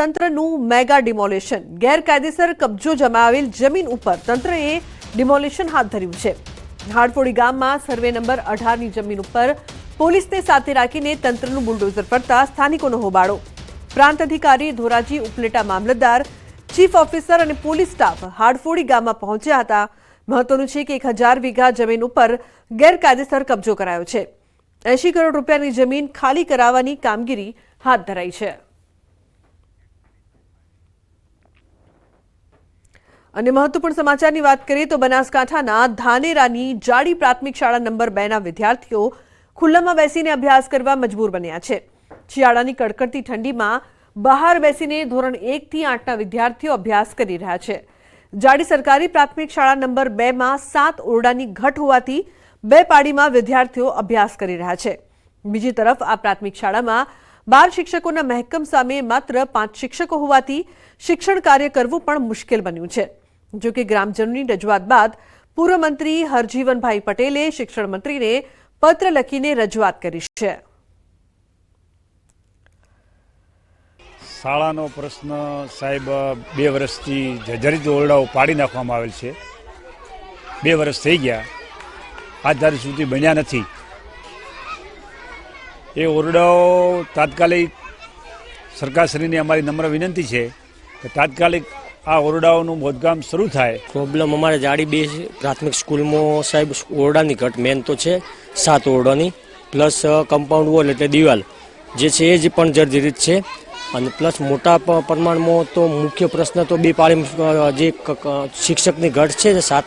તંત્રનું mega demolition. ગેરકાયદેસર કબજો જમાવેલ જમીન ઉપર તંત્રએ ડિમોલેશન હાથ ધર્યું છે। હાડફોડી ગામમાં સર્વે નંબર 18ની જમીન ઉપર પોલીસને સાથે રાખીને તંત્રનું બુલડોઝર ફરતા સ્થાનિકોનો હોબાળો। પ્રાંત અધિકારી ધોરાજી ઉપલેટા મામલતદાર ચીફ ઓફિસર અને પોલીસ સ્ટાફ હાડફોડી ગામમાં પહોંચ્યા હતા। મહત્વનું છે કે 1000 વીઘા જમીન ઉપર ગેરકાયદેસર કબજો કરાયો છે। 80 કરોડ રૂપિયાની જમીન ખાલી કરાવવાની કામગીરી હાથ ધરાઈ છે। અને મહત્વપૂર્ણ સમાચારની વાત કરીએ તો બનાસકાંઠાના ધાનેરાની જાડી પ્રાથમિક શાળા નંબર 2ના વિદ્યાર્થીઓ ખુલ્લામાં બેસીને અભ્યાસ કરવા મજબૂર બન્યા છે। શિયાળાની કડકડતી ઠંડીમાં બહાર બેસીને ધોરણ 1 થી 8ના વિદ્યાર્થીઓ અભ્યાસ કરી રહ્યા છે। જાડી સરકારી પ્રાથમિક શાળા નંબર 2માં 7 ઓરડાની ઘટ હોવાથી 2 પાડીમાં વિદ્યાર્થીઓ અભ્યાસ કરી રહ્યા છે। બીજી તરફ આ પ્રાથમિક શાળામાં 12 શિક્ષકોના મહેકમ સામે માત્ર 5 શિક્ષકો હોવાથી શિક્ષણ કાર્ય કરવું પણ મુશ્કેલ બન્યું છે। જો કે ગ્રામજનોની રજૂઆત બાદ પૂર્વ મંત્રી હરજીવનભાઈ પટેલે શિક્ષણ મંત્રીને પત્ર લખીને રજૂઆત કરી છે। શાળાનો પ્રશ્ન સાહેબ 2 વર્ષથી જર્જરિત ઓરડાઓ પાડી નાખવામાં આવેલ છે। 2 વર્ષ થઈ ગયા, આજ તારીખ સુધી બન્યા નથી। એ ઓરડાઓ તાત્કાલિક સરકારશ્રીની અમારી નમ્ર વિનંતી છે કે તાત્કાલિક આ ઓરડાઓનું બાંધકામ શરૂ થાય। પ્રોબ્લેમ અમારે જાડી 2 પ્રાથમિક સ્કૂલમાં સાહેબ ઓરડાની ઘટ મેન તો છે 7 ઓરડાની, પ્લસ કમ્પાઉન્ડ વોલ એટલે દિવાલ જે છે એ જ પણ જર્જરિત છે। અને પ્લસ મોટા પ્રમાણમાં તો મુખ્ય પ્રશ્ન તો 2 પાળી જે શિક્ષકની ઘટ છે 7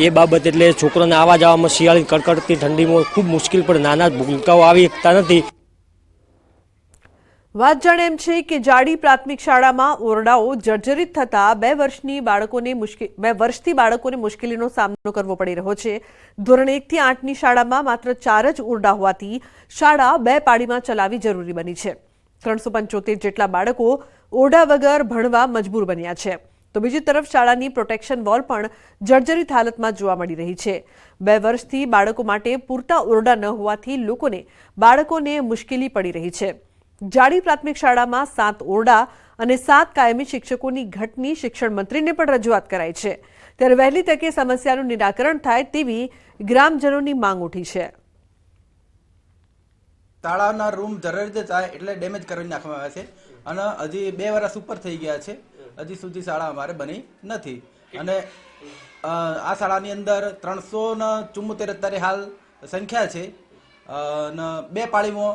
એ બાબત, એટલે છોકરાને આવવા જવામાં શિયાળાની કડકડતી ઠંડીમાં ખૂબ મુશ્કેલ પડે, નાના ભૂલકાઓ આવી શકતા નથી। વાત જાણે એમ છે કે જાડી પ્રાથમિક શાળામાં ઓરડાઓ જર્જરિત થતા 2 વર્ષથી બાળકોને મુશ્કેલીનો સામનો કરવો પડી રહ્યો છે। ધોરણ 1 થી 8ની શાળામાં માત્ર 4 જ ઓરડા હોવાથી શાળા 2 પાડીમાં ચલાવવી જરૂરી બની છે। 375 જેટલા બાળકો ઓરડા વગર ભણવા મજબૂર બન્યા છે। તો બીજી તરફ શાળાની પ્રોટેક્શન વોલ પણ જર્જરિત હાલતમાં જોવા મળી રહી છે। 2 વર્ષથી બાળકો માટે પૂરતા ઓરડા ન હોવાથી બાળકોને મુશ્કેલી પડી રહી છે। જાડી પ્રાથમિક શાળામાં 7 ઓરડા અને 7 કાયમી શિક્ષકોની ઘટની શિક્ષણ મંત્રીને પણ રજૂઆત કરાઈ છે। ત્યારે વહેલી તકે સમસ્યાનું નિરાકરણ થાય તેવી ગ્રામજનોની માંગ ઉઠી છે। શાળાના રૂમ જર્જરિત થાય એટલે ડેમેજ કરી નાખવામાં આવે છે અને હજી 2 વર્ષ ઉપર થઈ ગયા છે, હજી સુધી શાળા અમારે બની નથી। અને આ શાળાની અંદર 374 અત્યારે હાલ સંખ્યા છે અને 2 પાળીમાં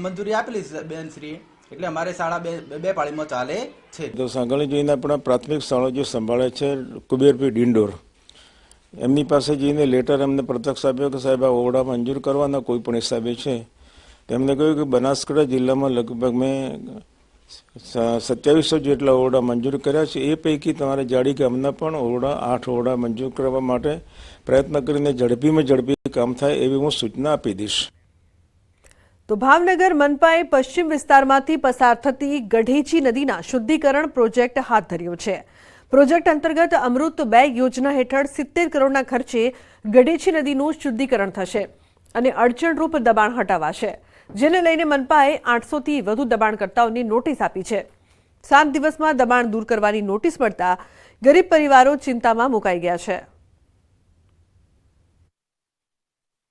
મંજૂરી આપેલી છે બેનશ્રીએ, એટલે અમારે શાળા 2 પાળીમાં ચાલે છે। તો સાંગળી જઈને આપણા પ્રાથમિક શાળા જે સંભાળે છે કુબેરપી ડિંડોર, એમની પાસે જઈને લેટર એમને પ્રત્યક્ષ આપ્યો કે સાહેબ આ ઓરડા મંજૂર કરવાના કોઈ પણ હિસાબે છે। તેમણે કહ્યું કે બનાસકાંઠા જિલ્લામાં લગભગ મેં 2700 જેટલા ઓરડા મંજૂર કર્યા છે, એ પૈકી તમારે જાડી ગામના પણ 8 ઓરડા મંજૂર કરવા માટે પ્રયત્ન કરીને ઝડપી કામ થાય એવી હું સૂચના આપી દઈશ। તો ભાવનગર મનપાએ પશ્ચિમ વિસ્તારમાંથી પસાર થતી ગઢેચી નદીના શુદ્ધિકરણ પ્રોજેક્ટ હાથ ધર્યો છે। પ્રોજેક્ટ અંતર્ગત અમૃત 2 યોજના હેઠળ 70 કરોડના ખર્ચે ગઢેચી નદીનું શુદ્ધિકરણ થશે અને અડચણરૂપ દબાણ હટાવાશે, જેને લઈને મનપાએ 800થી વધુ દબાણકર્તાઓને નોટિસ આપી છે। 7 દિવસમાં દબાણ દૂર કરવાની નોટિસ મળતા ગરીબ પરિવારો ચિંતામાં મુકાઈ ગયા છે।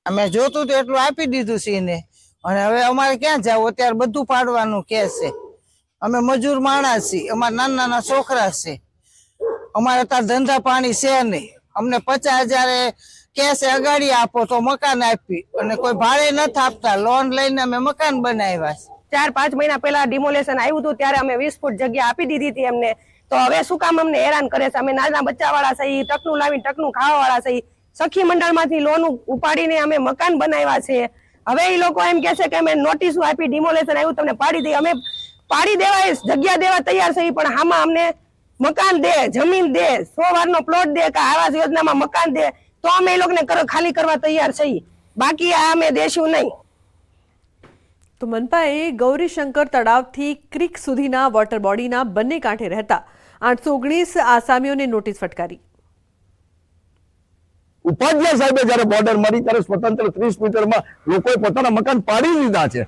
અમે જોતું તો એટલું આપી દીધું છે ને, અને હવે અમારે ક્યાં જાવ, અત્યારે બધું પાડવાનું કે છે। અમે મજૂર માણસ છીએ, અમારા નાના છોકરા છે, અમારે ત્યાં ધંધા પાણી છે નહીં। અમને 50,000 કેસે અગાડી આપો તો મકાન આપી, અને કોઈ ભાડે નથી આપતા, લોન લઈને અમે મકાન બનાવ્યા છે। 4-5 મહિના પહેલા ડિમોલેશન આવ્યું હતું ત્યારે અમે 20 ફૂટ જગ્યા આપી દીધી હતી એમને, તો હવે શું કામ અમને હેરાન કરે છે? અમે નાના બચ્ચા વાળા છીએ, ટકનું લાવીને ટકનું ખાવા વાળા છીએ, સખી મંડળમાંથી લોન ઉપાડીને અમે મકાન બનાવ્યા છે। હવે એ લોકો એમ કે છે કે અમે નોટિસ આપી, ડિમોલેશન આવ્યું તમને પાડી દઈએ, અમે પાડી દેવા જગ્યા દેવા તૈયાર છીએ, પણ આમાં અમને મકાન દે, જમીન દે, 100 વારનો પ્લોટ દે કે આવાસ યોજનામાં મકાન દે, તો અમે એ લોકોને ખાલી કરવા તૈયાર છીએ, બાકી આ અમે દેશું નહીં। તો મનપાએ ગૌરીશંકર તળાવથી ક્રીક સુધીના વોટર બોડીના બંને કાંઠે રહેતા 819 આસામીઓને નોટિસ ફટકારી। ઉપાધ્યાય સાહેબે જયારે બોર્ડર મળી ત્યારે સ્વતંત્ર 30 મીટરમાં લોકોએ પોતાના મકાન પાડી દીધા છે,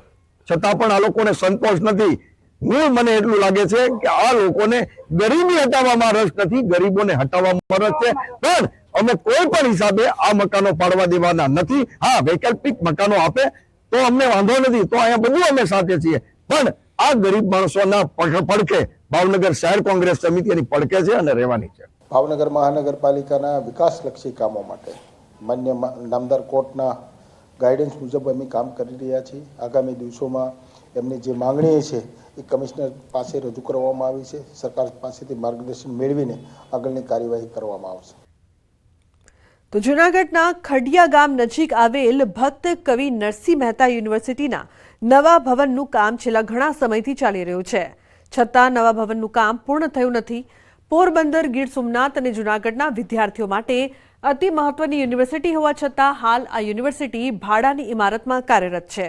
છતાં પણ આ લોકોને સંતોષ નથી। મૂળ મને એટલું લાગે છે કે આ લોકોને ગરીબી હટાવવામાં રસ નથી, ગરીબોને હટાવવામાં રસ છે, પણ અમે કોઈ પણ હિસાબે આ મકાનો પાડવા દેવાના નથી. હા, વૈકલ્પિક મકાનો આપે તો અમને વાંધો નથી, તો અહીંયા બધું અમે સાથે છીએ, પણ આ ગરીબ માણસોના પડખે ભાવનગર શહેર કોંગ્રેસ સમિતિની પડખે છે અને રહેવાની છે. ભાવનગર મહાનગરપાલિકાના વિકાસલક્ષી કામો માટે માન્ય નામદાર કોર્ટના ગાઈડન્સ મુજબ અમે કામ કરી રહ્યા છીએ. આગામી દિવસોમાં એમની જે માંગણી છે એ કમિશનર પાસે રજૂ કરવામાં આવી છે. સરકાર પાસેથી માર્ગદર્શન મેળવીને આગળની કાર્યવાહી કરવામાં આવશે. તો જૂનાગઢના ખડિયા ગામ નજીક આવેલ ભક્ત કવિ નરસિંહ મહેતા યુનિવર્સિટીના નવા ભવનનું કામ છેલ્લા ઘણા સમયથી ચાલી રહ્યું છે, છતાં નવા ભવનનું કામ પૂર્ણ થયું નથી. પોરબંદર, ગીર સોમનાથ અને જૂનાગઢના વિદ્યાર્થીઓ માટે અતિ મહત્વની યુનિવર્સિટી હોવા છતાં હાલ આ યુનિવર્સિટી ભાડાની ઇમારતમાં કાર્યરત છે.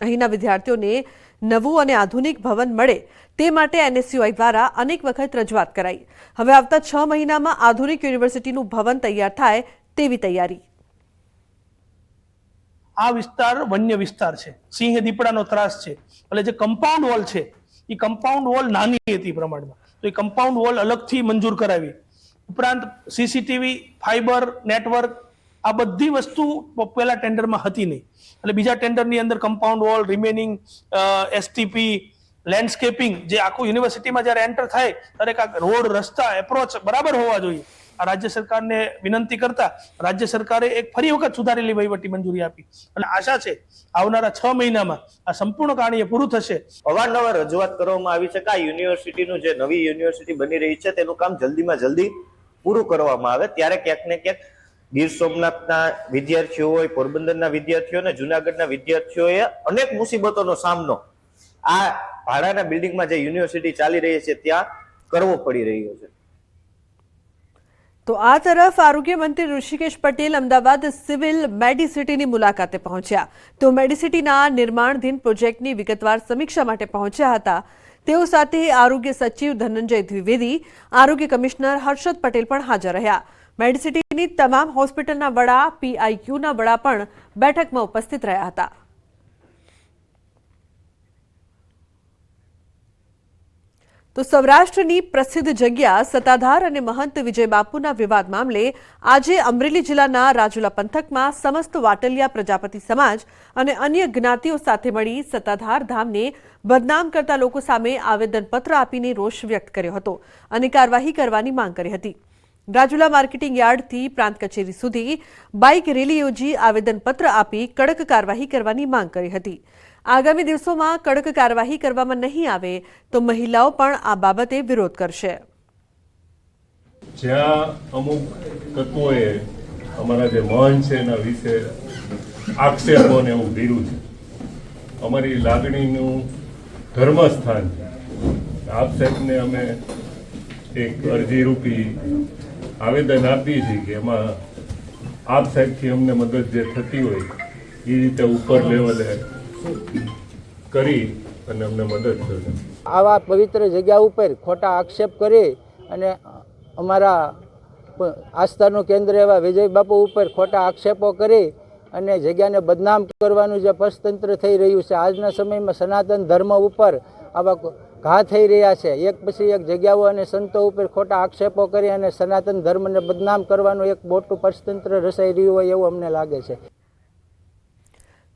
અહીંના વિદ્યાર્થીઓને નવું અને આધુનિક ભવન મળે તે માટે એનએસયુઆઈ દ્વારા અનેક વખત રજૂઆત કરાઈ. હવે આવતા 6 મહિનામાં આધુનિક યુનિવર્સિટીનું ભવન તૈયાર થાય તેવી તૈયારી. આ વિસ્તાર વન્ય વિસ્તાર છે, સિંહ દીપડાનો ત્રાસ છે, એટલે જે કમ્પાઉન્ડ વોલ છે એ કમ્પાઉન્ડ વોલ નાની હતી પ્રમાણમાં, તો એ કમ્પાઉન્ડ વોલ અલગથી મંજૂર કરાવી. ઉપરાંત સીસીટીવી, ફાઈબર નેટવર્ક, આ બધી વસ્તુ પહેલા ટેન્ડરમાં હતી નહીં, એટલે બીજા ટેન્ડરની અંદર compound wall, remaining STP, landscaping, જે આખું યુનિવર્સિટીમાં જ્યારે એન્ટર થાય ત્યારે કાંઈક રોડ, રસ્તા, એપ્રોચ બરાબર હોવા જોઈએ. આ રાજ્ય સરકારને વિનંતી કરતા રાજ્ય સરકારે એક ફરી વખત સુધારેલી વહીવટી મંજૂરી આપી અને આશા છે આવનારા 6 મહિનામાં આ સંપૂર્ણ કાર્ય પૂરું થશે. અવારનવાર રજૂઆત કરવામાં આવી છે કે આ યુનિવર્સિટીનું જે નવી યુનિવર્સિટી બની રહી છે તેનું કામ જલ્દીમાં જલ્દી પૂરું કરવામાં આવે. ત્યારે ક્યાંક ને ક્યાંક ગીર સોમનાથના વિદ્યાર્થીઓ હોય, પોરબંદરના વિદ્યાર્થીઓ અને જુનાગઢના વિદ્યાર્થીઓએ અનેક મુસીબતોનો સામનો આ ભાડાના બિલ્ડિંગમાં જે યુનિવર્સિટી ચાલી રહી છે ત્યાં કરવો પડી રહ્યો છે. તો આ તરફ આરોગ્ય મંત્રી ઋષિકેશ પટેલ અમદાવાદ સિવિલ મેડિસિટીની મુલાકાતે પહોંચ્યા. તેઓ મેડિસિટીના નિર્માણધીન પ્રોજેક્ટની વિગતવાર સમીક્ષા માટે પહોંચ્યા હતા. તેઓ સાથે આરોગ્ય સચિવ ધનંજય દ્વિવેદી, આરોગ્ય કમિશનર હર્ષદ પટેલ પણ હાજર રહ્યા. મેડિસિટીની તમામ હોસ્પિટલના વડા, પીઆઈક્યુના વડા પણ બેઠકમાં ઉપસ્થિત રહ્યા હતા. તો સૌરાષ્ટ્રની પ્રસિદ્ધ જગ્યા સત્તાધાર અને મહંત વિજયબાપુના વિવાદ મામલે આજે અમરેલી જિલ્લાના રાજુલા પંથકમાં સમસ્ત વાટલિયા પ્રજાપતિ સમાજ અને અન્ય જ્ઞાતિઓ સાથે મળી સત્તાધાર ધામને બદનામ કરતા લોકો સામે આવેદનપત્ર આપીને રોષ વ્યક્ત કર્યો હતો અને કાર્યવાહી કરવાની માંગ કરી હતી. રાજુલા માર્કેટિંગ યાર્ડથી પ્રાંત કચેરી સુધી બાઇક રેલી યોજી આવેદનપત્ર આપી કડક કાર્યવાહી કરવાની માંગ કરી હતી. આગામી દિવસોમાં કડક કાર્યવાહી કરવામાં નહીં આવે તો મહિલાઓ પણ આ બાબતે વિરોધ કરશે. જ્યાં અમુક તત્વોએ અમારા જે મહંત છે એના વિશે આક્ષેપોને એવું કર્યું છે, અમારી લાગણીનું ધર્મસ્થાન છે. આપ સાહેબને અમે એક અરજી રૂપી આવેદન આપીએ છીએ કે એમાં આપ સાહેબથી અમને મદદ જે થતી હોય એ રીતે ઉપર લેવલે કરી અને અમને મદદ કરશે. આવા પવિત્ર જગ્યા ઉપર ખોટા આક્ષેપ કરી અને અમારા આસ્થાનું કેન્દ્ર એવા વિજયબાપુ ઉપર ખોટા આક્ષેપો કરી અને જગ્યાને બદનામ કરવાનું જે પક્ષતંત્ર થઈ રહ્યું છે. આજના સમયમાં સનાતન ધર્મ ઉપર આવા ઘા થઈ રહ્યા છે. એક પછી એક જગ્યાઓ અને સંતો ઉપર ખોટા આક્ષેપો કરી અને સનાતન ધર્મને બદનામ કરવાનું એક મોટું પક્ષતંત્ર રચાઈ રહ્યું હોય એવું અમને લાગે છે.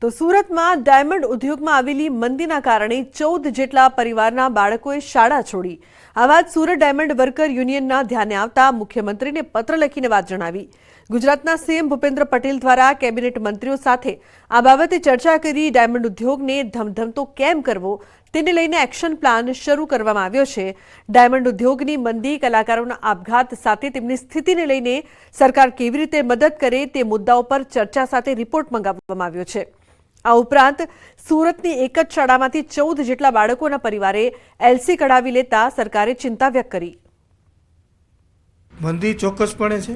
તો સુરતમાં ડાયમંડ ઉદ્યોગમાં આવેલી મંદીના કારણે 14 જેટલા પરિવારના બાળકોએ શાળા છોડી. આ વાત સુરત ડાયમંડ વર્કર યુનિયનના ધ્યાને આવતા મુખ્યમંત્રીને પત્ર લખીને વાત જણાવી. ગુજરાતના સીએમ ભૂપેન્દ્ર પટેલ દ્વારા કેબિનેટ મંત્રીઓ સાથે આ બાબતે ચર્ચા કરી ડાયમંડ ઉદ્યોગને ધમધમતો કેમ કરવો તેને લઈને એક્શન પ્લાન શરૂ કરવામાં આવ્યો છે. ડાયમંડ ઉદ્યોગની મંદી, કલાકારોના આપઘાત સાથે તેમની સ્થિતિને લઈને સરકાર કેવી રીતે મદદ કરે તે મુદ્દાઓ પર ચર્ચા સાથે રિપોર્ટ મંગાવવામાં આવ્યો છે. આ ઉપરાંત સુરતની એક જ શાળામાંથી 14 જેટલા બાળકોના પરિવારે એલસી કઢાવી લેતા સરકારે ચિંતા વ્યક્ત કરી. મંદી ચોક્કસપણે છે.